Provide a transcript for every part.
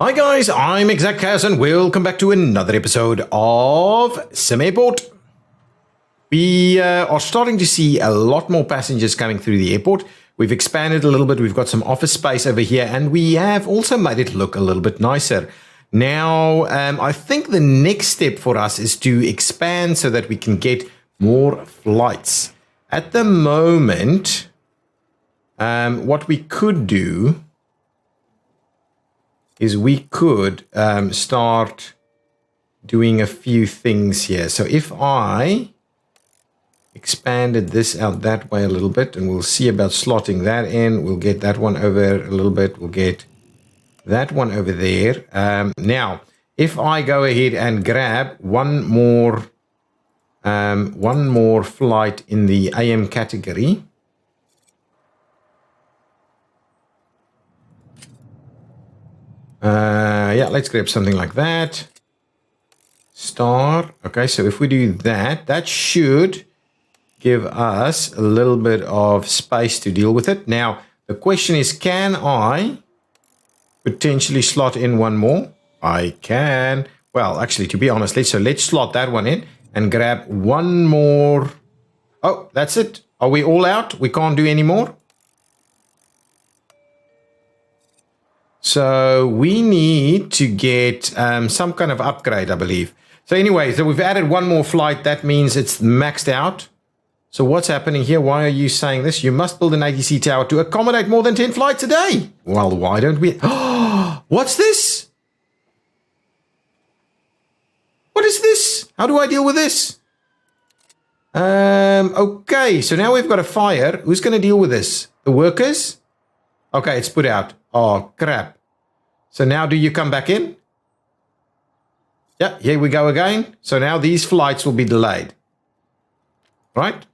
Hi guys, I'm ExactChaos and welcome back to another episode of SimAirport. We are starting to see a lot more passengers coming through the airport. We've expanded a little bit, we've got some office space over here, and we have also made it look a little bit nicer. Now, I think the next step for us is to expand so that we can get more flights. At the moment, what we could do is we could start doing a few things here. So if I expanded this out that way a little bit, and we'll see about slotting that in, we'll get that one over a little bit, we'll get that one over there. Now, if I go ahead and grab one more flight in the AM category, yeah, let's grab something like that. Star. Okay, so if we do that, that should give us a little bit of space to deal with it. Now, the question is, can I potentially slot in one more? I can. Well, actually, to be honest, let's slot that one in and grab one more. Oh, that's it. Are we all out? We can't do any more? So we need to get some kind of upgrade, I believe. So anyway, so we've added one more flight. That means it's maxed out. So what's happening here? Why are you saying this? You must build an ATC tower to accommodate more than 10 flights a day. Well, why don't we? Oh, what's this? What is this? How do I deal with this? Okay, so now we've got a fire. Who's going to deal with this? The workers? Okay, it's put out. Oh, crap. So now do you come back in? Yeah, here we go again. So now these flights will be delayed. Right?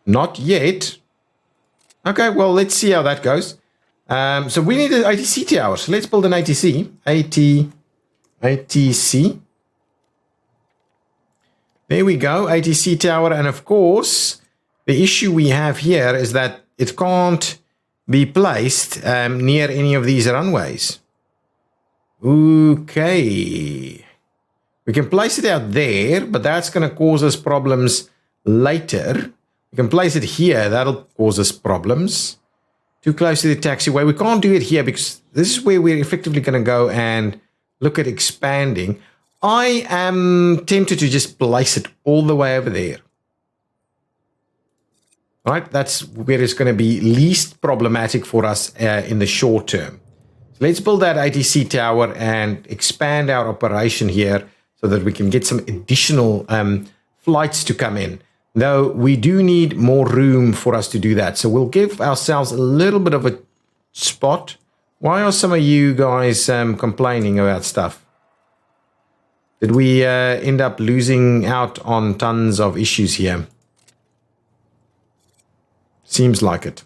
Not yet. Okay, well, let's see how that goes. So we need an ATC tower. So let's build an ATC. ATC. There we go, ATC tower. And of course, the issue we have here is that it can't be placed near any of these runways. Okay. We can place it out there, but that's going to cause us problems later. We can place it here. That'll cause us problems. Too close to the taxiway. We can't do it here because this is where we're effectively going to go and look at expanding. I am tempted to just place it all the way over there. Right, that's where it's going to be least problematic for us in the short term. So let's build that ATC tower and expand our operation here so that we can get some additional flights to come in. Though we do need more room for us to do that. So we'll give ourselves a little bit of a spot. Why are some of you guys complaining about stuff? Did we end up losing out on tons of issues here? Seems like it.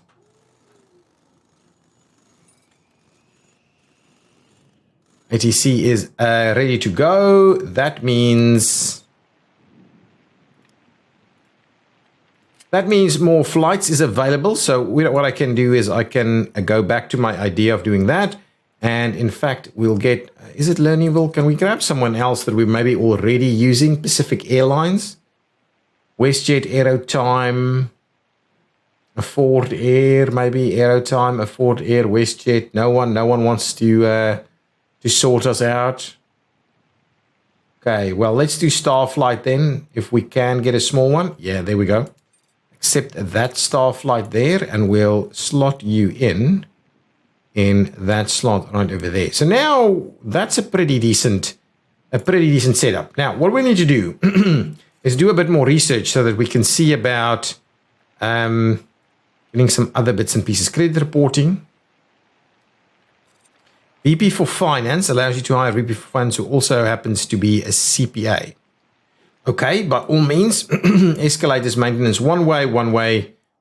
ATC is ready to go. That means more flights is available. So what I can do is I can go back to my idea of doing that. And in fact, we'll get, is it Learningville? Can we grab someone else that we're maybe already using? Pacific Airlines, WestJet, Aerotime, Ford Air, maybe Aerotime, Ford Air, WestJet. No one wants to sort us out. Okay, well, let's do Starflight then, if we can get a small one. Yeah, there we go. Accept that Starflight there, and we'll slot you in that slot right over there. So now that's a pretty decent setup. Now, what we need to do is do a bit more research so that we can see about getting some other bits and pieces. Credit reporting. VP for Finance allows you to hire VP for Finance who also happens to be a CPA. Okay, by all means, escalators, maintenance, one way,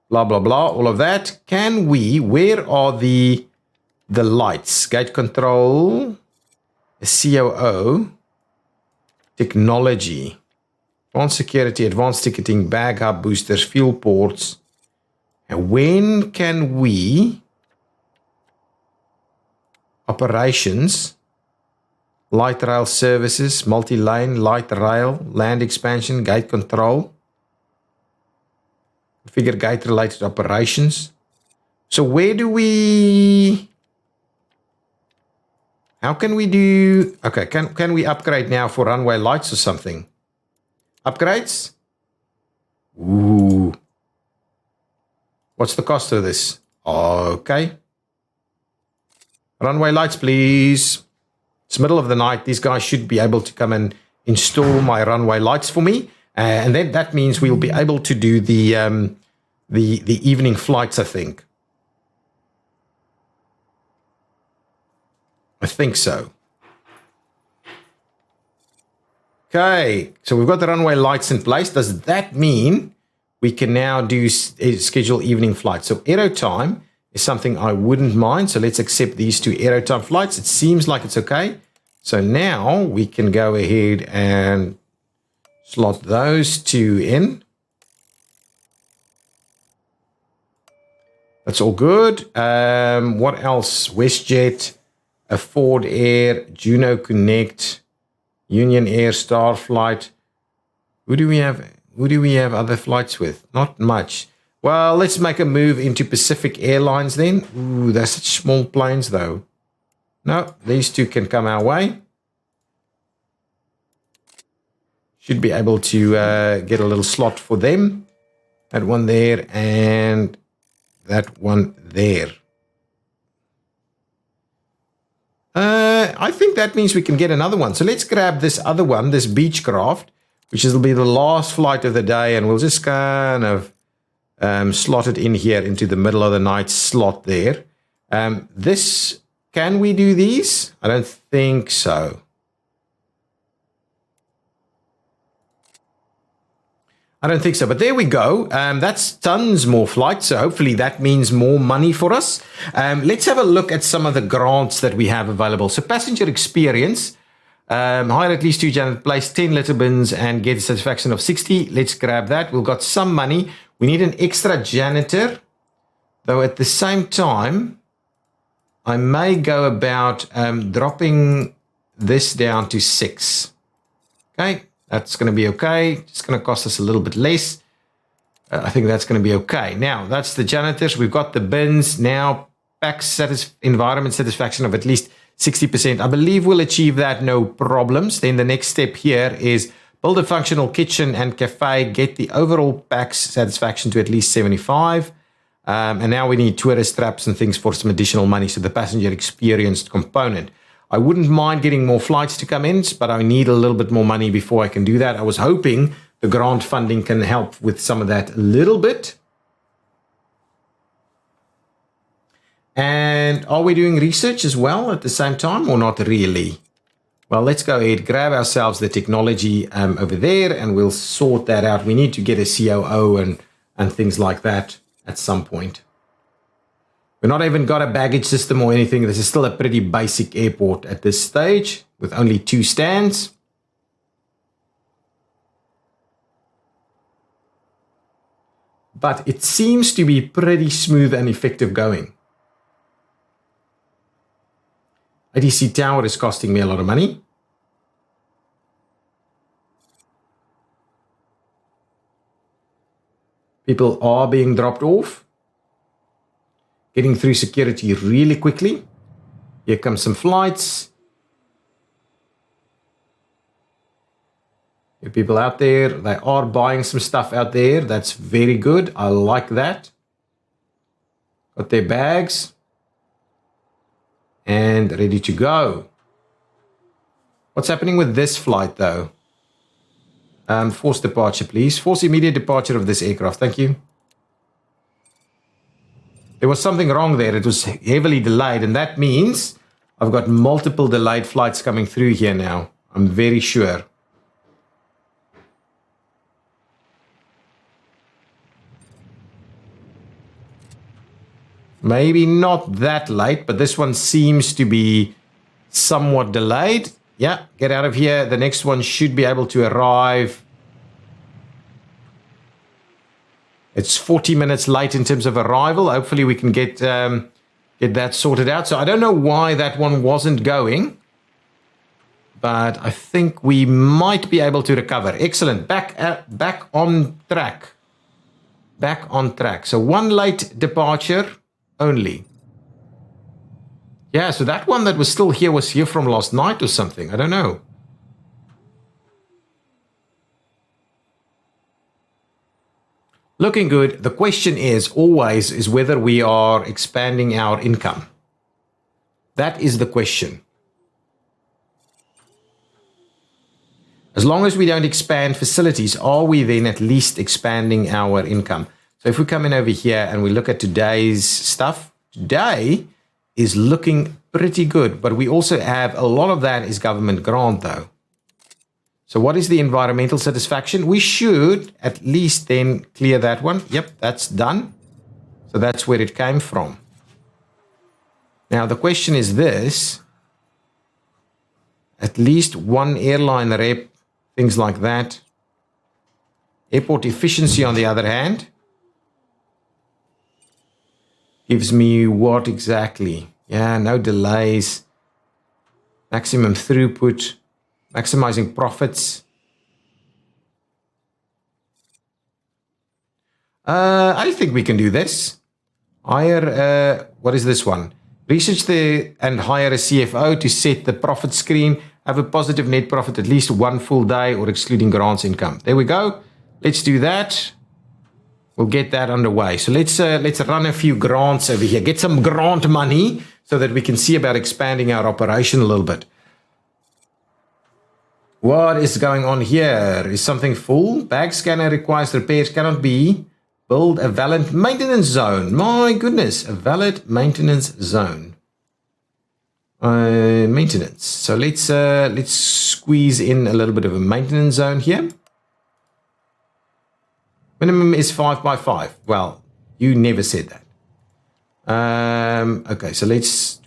blah, blah, blah, all of that. Where are the lights? Gate control, COO, technology, advanced security, advanced ticketing, bag hub boosters, fuel ports, And when can we operations, light rail services, multi-lane, light rail, land expansion, gate control, configure gate related operations. So where do we, how can we do, okay, can we upgrade now for runway lights or something? Upgrades? Ooh. What's the cost of this? Okay. Runway lights, please. It's middle of the night. These guys should be able to come and install my runway lights for me. And then that means we'll be able to do the evening flights, I think. I think so. Okay, so we've got the runway lights in place. Does that mean we can now do schedule evening flights? So aero time is something I wouldn't mind. So let's accept these two aero time flights. It seems like it's okay. So now we can go ahead and slot those two in. That's all good. What else? WestJet, Ford Air, Juno Connect, Union Air, Starflight. Who do we have? Who do we have other flights with? Not much. Well, let's make a move into Pacific Airlines then. Ooh, they're such small planes though. No, these two can come our way. Should be able to get a little slot for them. That one there and that one there. I think that means we can get another one. So let's grab this other one, this Beechcraft, which will be the last flight of the day, and we'll just kind of slot it in here into the middle of the night slot there. This, can we do these? I don't think so. I don't think so, but there we go. That's tons more flights, so hopefully that means more money for us. Let's have a look at some of the grants that we have available. So passenger experience, hire at least 2 janitor, place 10 litter bins and get a satisfaction of 60. Let's grab that. We've got some money. We need an extra janitor, though at the same time, I may go about dropping this down to 6. Okay. That's going to be okay. It's going to cost us a little bit less. I think that's going to be okay. Now, that's the janitors. We've got the bins. Now, environment satisfaction of at least 60%. I believe we'll achieve that, no problems. Then the next step here is build a functional kitchen and cafe, get the overall PAX satisfaction to at least 75. And now we need tourist traps and things for some additional money. So the passenger experience component. I wouldn't mind getting more flights to come in, but I need a little bit more money before I can do that. I was hoping the grant funding can help with some of that a little bit. And are we doing research as well at the same time or not really? Well, let's go ahead, grab ourselves the technology over there and we'll sort that out. We need to get a COO and things like that at some point. We've not even got a baggage system or anything. This is still a pretty basic airport at this stage with only 2 stands. But it seems to be pretty smooth and effective going. ATC Tower is costing me a lot of money. People are being dropped off. Getting through security really quickly. Here come some flights. There are people out there. They are buying some stuff out there. That's very good. I like that. Got their bags. And ready to go. What's happening with this flight though? Force departure, please. Force immediate departure of this aircraft. Thank you. There was something wrong there. It was heavily delayed, and that means I've got multiple delayed flights coming through here now. I'm very sure. Maybe not that late, but this one seems to be somewhat delayed. Yeah, get out of here. The next one should be able to arrive It's 40 minutes late in terms of arrival. Hopefully we can get that sorted out. So I don't know why that one wasn't going, but I think we might be able to recover. Excellent. Back on track. Back on track. So one late departure only. Yeah, so that one that was still here was here from last night or something. I don't know. Looking good. The question is always is whether we are expanding our income. That is the question. As long as we don't expand facilities, are we then at least expanding our income? So if we come in over here and we look at today's stuff, today is looking pretty good, but we also have a lot of that is government grant though. So what is the environmental satisfaction? We should at least then clear that one. Yep, that's done. So that's where it came from. Now the question is this. At least one airline rep, things like that. Airport efficiency on the other hand. Gives me what exactly? Yeah, no delays. Maximum throughput. Maximizing profits. I think we can do this. Hire, what is this one? Research and hire a CFO to set the profit screen. Have a positive net profit at least one full day or excluding grants income. There we go. Let's do that. We'll get that underway. So let's run a few grants over here. Get some grant money so that we can see about expanding our operation a little bit. What is going on here? Is something full? Bag scanner requires repairs. Cannot be. Build a valid maintenance zone. My goodness, a valid maintenance zone. Maintenance. So let's squeeze in a little bit of a maintenance zone here. Minimum is 5 by 5. Well, you never said that. Okay, so let's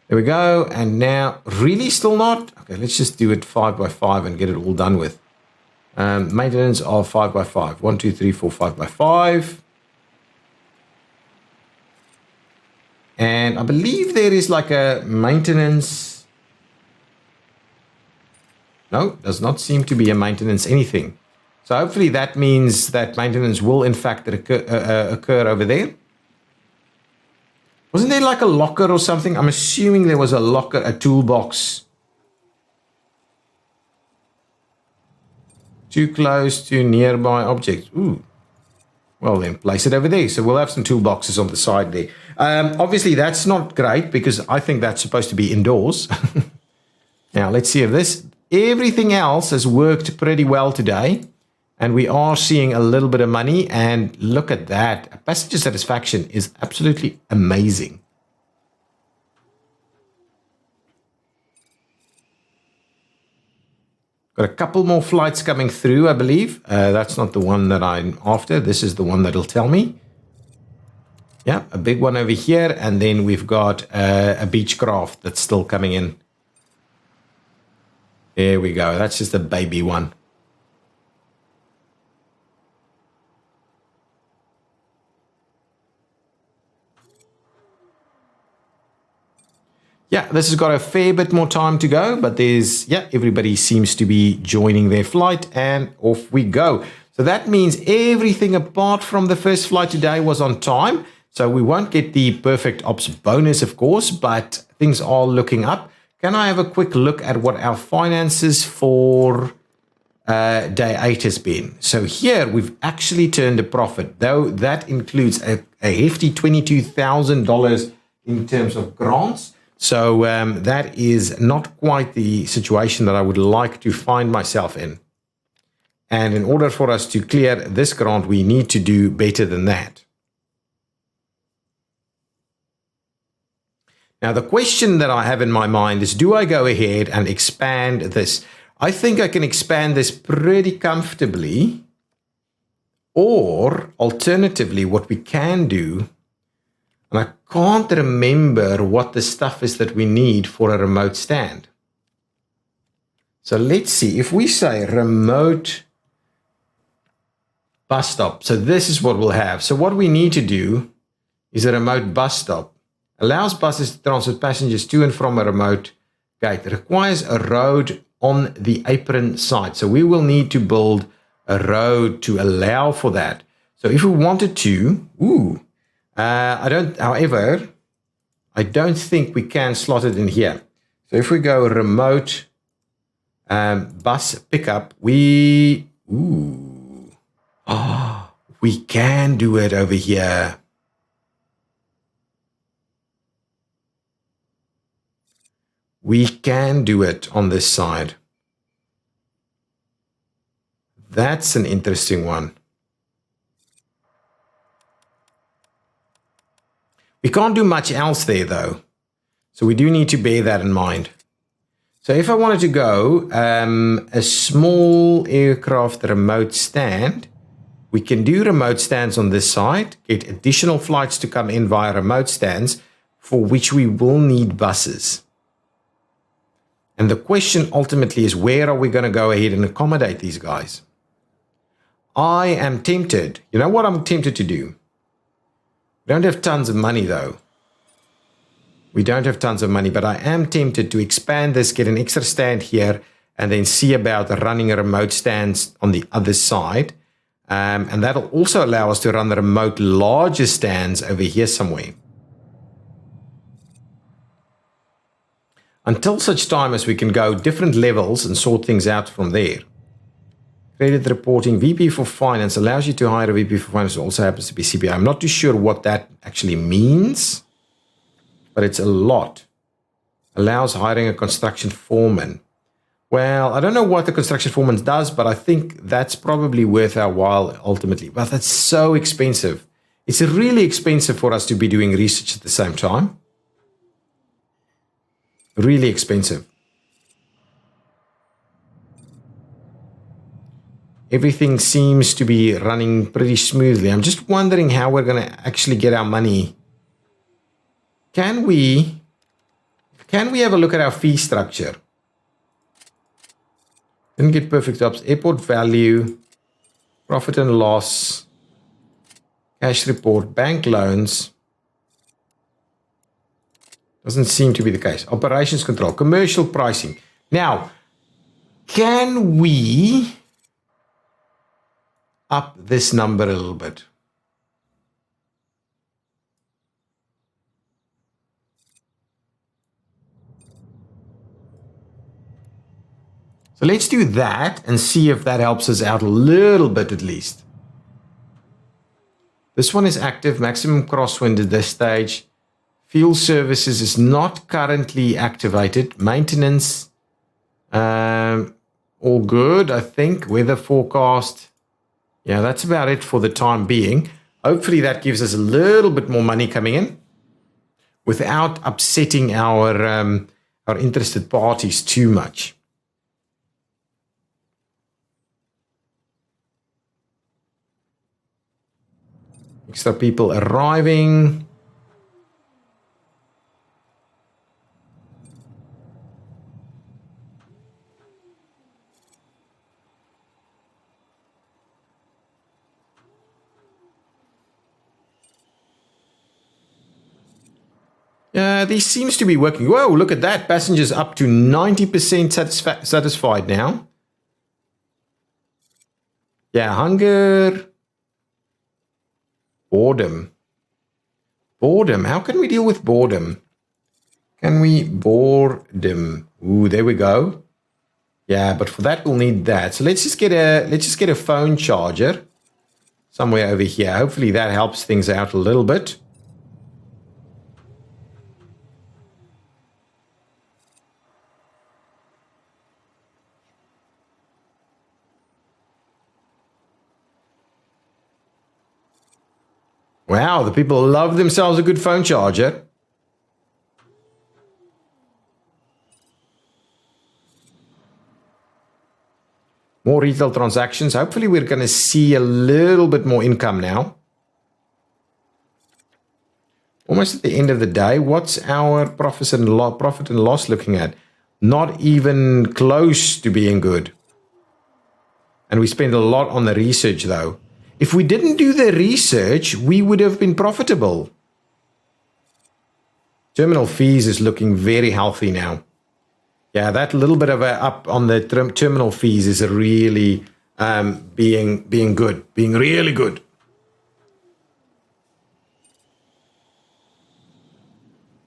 there we go. And now, really still not? Okay, let's just do it 5 by 5 and get it all done with. Maintenance of 5 by 5. 1, 2, 3, 4, 5 by 5. And I believe there is like a maintenance. No, does not seem to be a maintenance anything. So hopefully that means that maintenance will in fact occur over there. Wasn't there like a locker or something? I'm assuming there was a locker, a toolbox. Too close to nearby objects. Ooh. Well then, place it over there. So we'll have some toolboxes on the side there. Obviously that's not great because I think that's supposed to be indoors. Now let's see if this, everything else has worked pretty well today. And we are seeing a little bit of money, and look at that. Passenger satisfaction is absolutely amazing. Got a couple more flights coming through, I believe. That's not the one that I'm after. This is the one that'll tell me. Yeah, a big one over here, and then we've got a Beechcraft that's still coming in. There we go. That's just a baby one. Yeah, this has got a fair bit more time to go, but there's, yeah, everybody seems to be joining their flight, and off we go. So that means everything apart from the first flight today was on time. So we won't get the perfect ops bonus, of course, but things are looking up. Can I have a quick look at what our finances for day 8 has been? So here we've actually turned a profit, though that includes a hefty $22,000 in terms of grants. So that is not quite the situation that I would like to find myself in. And in order for us to clear this grant, we need to do better than that. Now, the question that I have in my mind is, do I go ahead and expand this? I think I can expand this pretty comfortably. Or alternatively, what we can do, and I can't remember what the stuff is that we need for a remote stand. So let's see, if we say remote bus stop. So this is what we'll have. So what we need to do is a remote bus stop. Allows buses to transport passengers to and from a remote gate. It requires a road on the apron side. So we will need to build a road to allow for that. So if we wanted to, however, I don't think we can slot it in here. So if we go remote bus pickup, we can do it over here. We can do it on this side. That's an interesting one. We can't do much else there though. So we do need to bear that in mind. So if I wanted to go a small aircraft remote stand, we can do remote stands on this side, get additional flights to come in via remote stands, for which we will need buses. And the question ultimately is, where are we going to go ahead and accommodate these guys? I am tempted. You know what I'm tempted to do? We don't have tons of money though. We don't have tons of money, but I am tempted to expand this, get an extra stand here, and then see about running a remote stands on the other side. And that'll also allow us to run the remote larger stands over here somewhere. Until such time as we can go different levels and sort things out from there. Credit reporting, VP for Finance allows you to hire a VP for Finance who also happens to be CPI. I'm not too sure what that actually means, but it's a lot. Allows hiring a construction foreman. Well, I don't know what the construction foreman does, but I think that's probably worth our while ultimately. But that's so expensive. It's really expensive for us to be doing research at the same time. Really expensive. Everything seems to be running pretty smoothly. I'm just wondering how we're going to actually get our money. Can we have a look at our fee structure? Didn't get perfect ops. Airport value, profit and loss, cash report, bank loans. Doesn't seem to be the case. Operations control, commercial pricing. Now, can we up this number a little bit? So let's do that and see if that helps us out a little bit at least. This one is active, maximum crosswind at this stage. Field services is not currently activated. Maintenance, all good, I think. Weather forecast, yeah, that's about it for the time being. Hopefully that gives us a little bit more money coming in without upsetting our interested parties too much. Extra people arriving. This seems to be working. Whoa, look at that. Passengers up to 90% satisfied now. Yeah, hunger. Boredom. Boredom. How can we deal with boredom? Can we boredom? Ooh, there we go. Yeah, but for that we'll need that. So let's just get a phone charger somewhere over here. Hopefully that helps things out a little bit. Wow, the people love themselves a good phone charger. More retail transactions. Hopefully we're going to see a little bit more income now. Almost at the end of the day, what's our profit and loss looking at? Not even close to being good. And we spend a lot on the research though. If we didn't do the research, we would have been profitable. Terminal fees is looking very healthy now. Yeah, that little bit of a up on the terminal fees is really being good, being really good.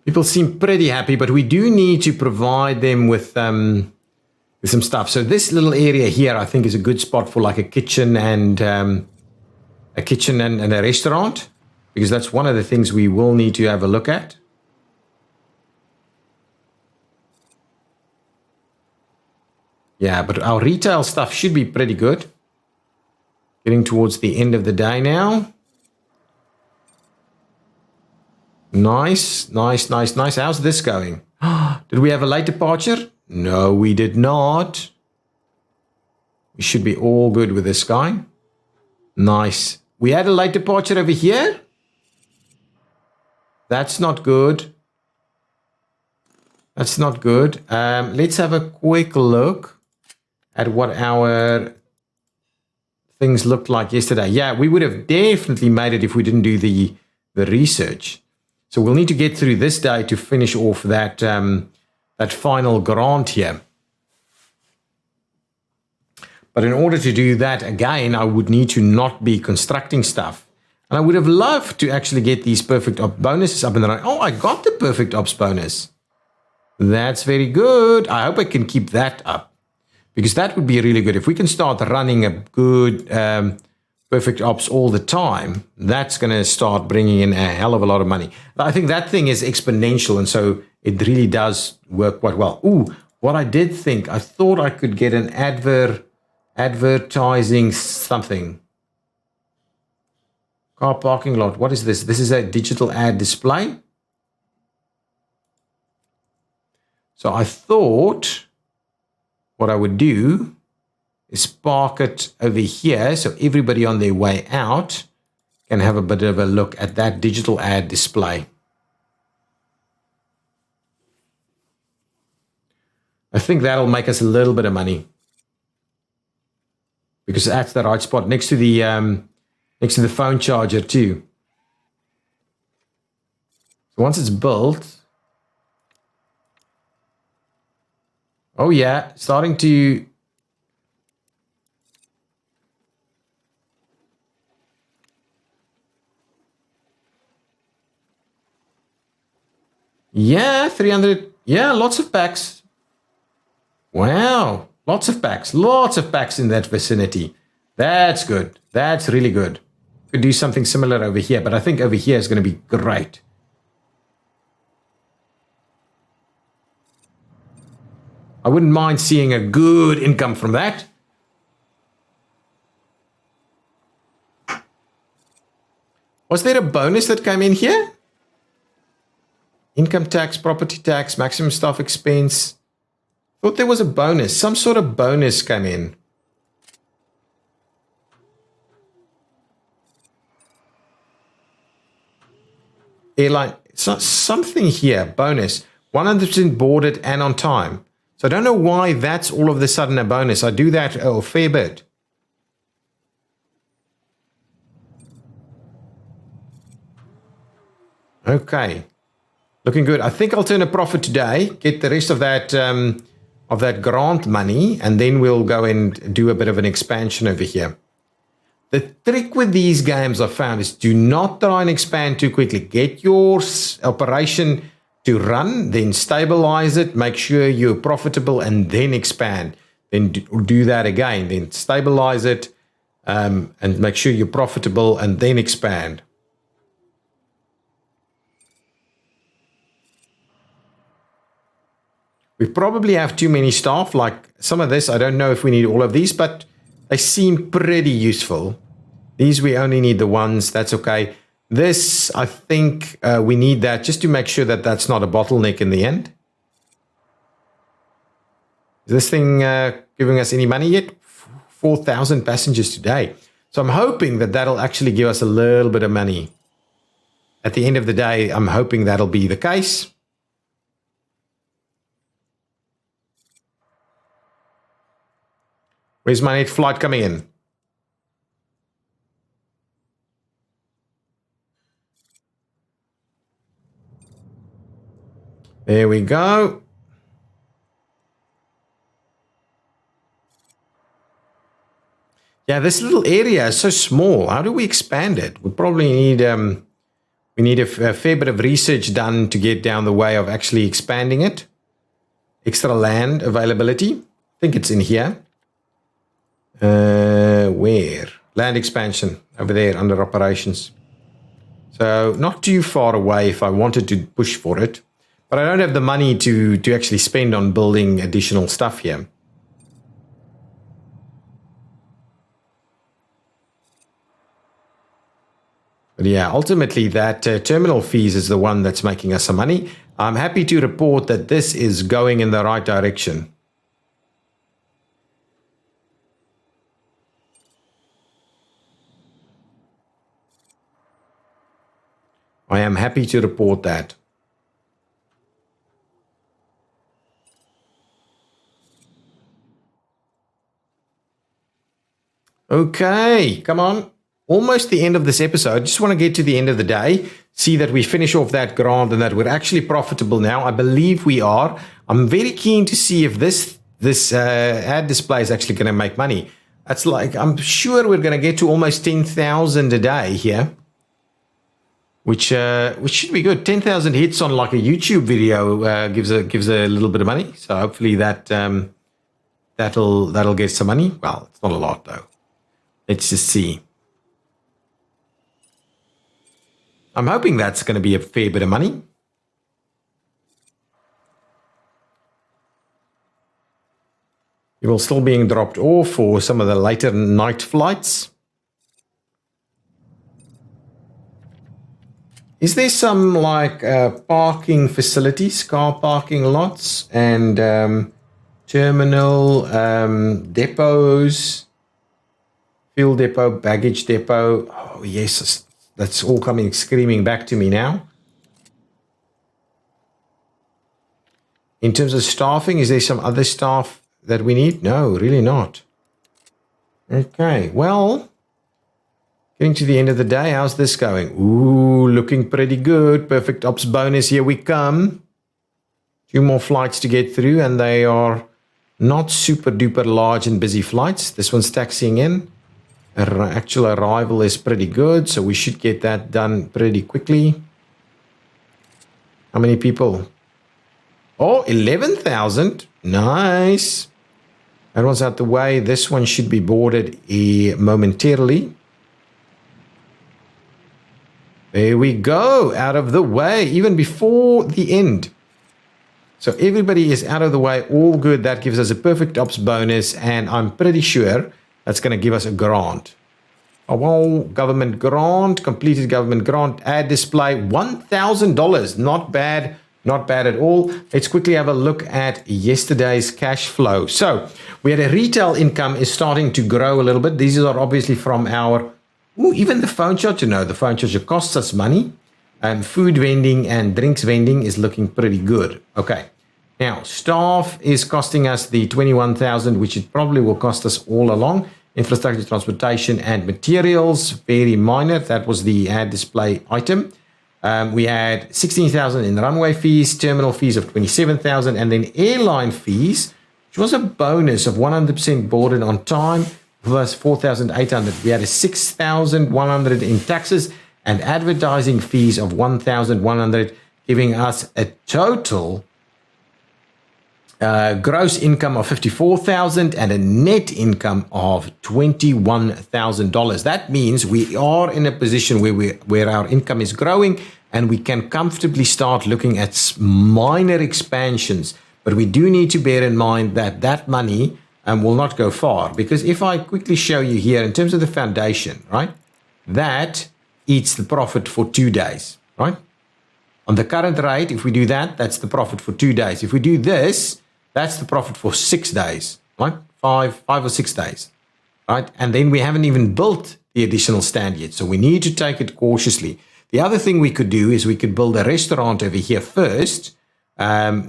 People seem pretty happy, but we do need to provide them with some stuff. So this little area here, I think, is a good spot for like a kitchen and a restaurant, because that's one of the things we will need to have a look at. Yeah, but our retail stuff should be pretty good. Getting towards the end of the day now. Nice, nice, nice, nice. How's this going? Did we have a late departure? No, we did not. We should be all good with this guy. Nice. We had a late departure over here. That's not good. That's not good. Let's have a quick look at what our things looked like yesterday. Yeah, we would have definitely made it if we didn't do the research. So we'll need to get through this day to finish off that that final grant here. But in order to do that, again, I would need to not be constructing stuff. And I would have loved to actually get these perfect ops bonuses up and running. Oh, I got the perfect ops bonus. That's very good. I hope I can keep that up, because that would be really good. If we can start running a good perfect ops all the time, that's going to start bringing in a hell of a lot of money. But I think that thing is exponential, and so it really does work quite well. Ooh, what I did think, I thought I could get an advertising something. Car parking lot. What is this? This is a digital ad display. So I thought what I would do is park it over here so everybody on their way out can have a bit of a look at that digital ad display. I think that'll make us a little bit of money, because that's the right spot next to the phone charger too. So once it's built, oh yeah, starting to yeah, 300, yeah, lots of packs. Wow, lots of packs in that vicinity. That's good. That's really good. Could do something similar over here, but I think over here is going to be great. I wouldn't mind seeing a good income from that. Was there a bonus that came in here? Income tax, property tax, maximum staff expense. Thought there was a bonus. Some sort of bonus came in. Airline, something here, bonus. 100% boarded and on time. So I don't know why that's all of a sudden a bonus. I do that a fair bit. Okay. Looking good. I think I'll turn a profit today, get the rest of that grant money, and then we'll go and do a bit of an expansion over here. The trick with these games I found is do not try and expand too quickly. Get your operation to run, then stabilize it, make sure you're profitable, and then expand. Then do that again, then stabilize it, and make sure you're profitable, and then expand. We probably have too many staff. Like some of this, I don't know if we need all of these, but they seem pretty useful. These, we only need the ones. That's okay. This, I think we need that just to make sure that that's not a bottleneck in the end. Is this thing giving us any money yet? 4,000 passengers today. So I'm hoping that that'll actually give us a little bit of money. At the end of the day, I'm hoping that'll be the case. Where's my next flight coming in? There we go. Yeah, this little area is so small. How do we expand it? We probably need a fair bit of research done to get down the way of actually expanding it. Extra land availability. I think it's in here. Where? Land expansion over there under operations. So not too far away if I wanted to push for it. But I don't have the money to actually spend on building additional stuff here. But yeah, ultimately that terminal fees is the one that's making us some money. I'm happy to report that this is going in the right direction. I am happy to report that. Okay, come on. Almost the end of this episode. Just want to get to the end of the day, see that we finish off that grant and that we're actually profitable now. I believe we are. I'm very keen to see if this ad display is actually going to make money. That's like, I'm sure we're going to get to almost 10,000 a day here, which should be good. 10,000 hits on like a YouTube video gives a little bit of money. So hopefully that'll get some money. Well, it's not a lot though. Let's just see. I'm hoping that's going to be a fair bit of money. People still being dropped off for some of the later night flights. Is there some like parking facilities, car parking lots and terminal depots, fuel depot, baggage depot? Oh yes, that's all coming screaming back to me now. In terms of staffing, is there some other staff that we need? No, really not. Okay, well, getting to the end of the day, how's this going? Ooh, looking pretty good. Perfect ops bonus, here we come. 2 more flights to get through, and they are not super duper large and busy flights. This one's taxiing in. Actual arrival is pretty good, so we should get that done pretty quickly. How many people? Oh, 11,000. Nice. That one's out the way. This one should be boarded momentarily. There we go. Out of the way, even before the end. So everybody is out of the way. All good. That gives us a perfect ops bonus, and I'm pretty sure that's going to give us a grant. Oh, well, government grant, completed government grant, ad display, $1,000. Not bad, not bad at all. Let's quickly have a look at yesterday's cash flow. So we had a retail income is starting to grow a little bit. These are obviously from our, even the phone charger. No, the phone charger costs us money. Food vending and drinks vending is looking pretty good. Okay. Now, staff is costing us the 21,000, which it probably will cost us all along. Infrastructure, transportation, and materials, very minor. That was the ad display item. We had 16,000 in runway fees, terminal fees of 27,000, and then airline fees, which was a bonus of 100% boarded on time, plus 4,800. We had a 6,100 in taxes and advertising fees of 1,100, giving us a total gross income of 54,000 and a net income of $21,000. That means we are in a position where our income is growing and we can comfortably start looking at minor expansions. But we do need to bear in mind that that money will not go far, because if I quickly show you here in terms of the foundation, right, that eats the profit for 2 days, right? On the current rate, if we do that, that's the profit for 2 days. If we do this, that's the profit for 6 days, right? Five or 6 days, right? And then we haven't even built the additional stand yet. So we need to take it cautiously. The other thing we could do is we could build a restaurant over here first,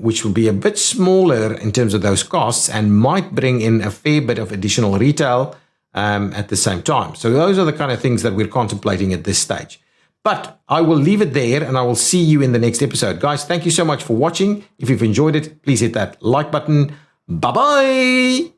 which will be a bit smaller in terms of those costs and might bring in a fair bit of additional retail at the same time. So those are the kind of things that we're contemplating at this stage. But I will leave it there and I will see you in the next episode. Guys, thank you so much for watching. If you've enjoyed it, please hit that like button. Bye-bye.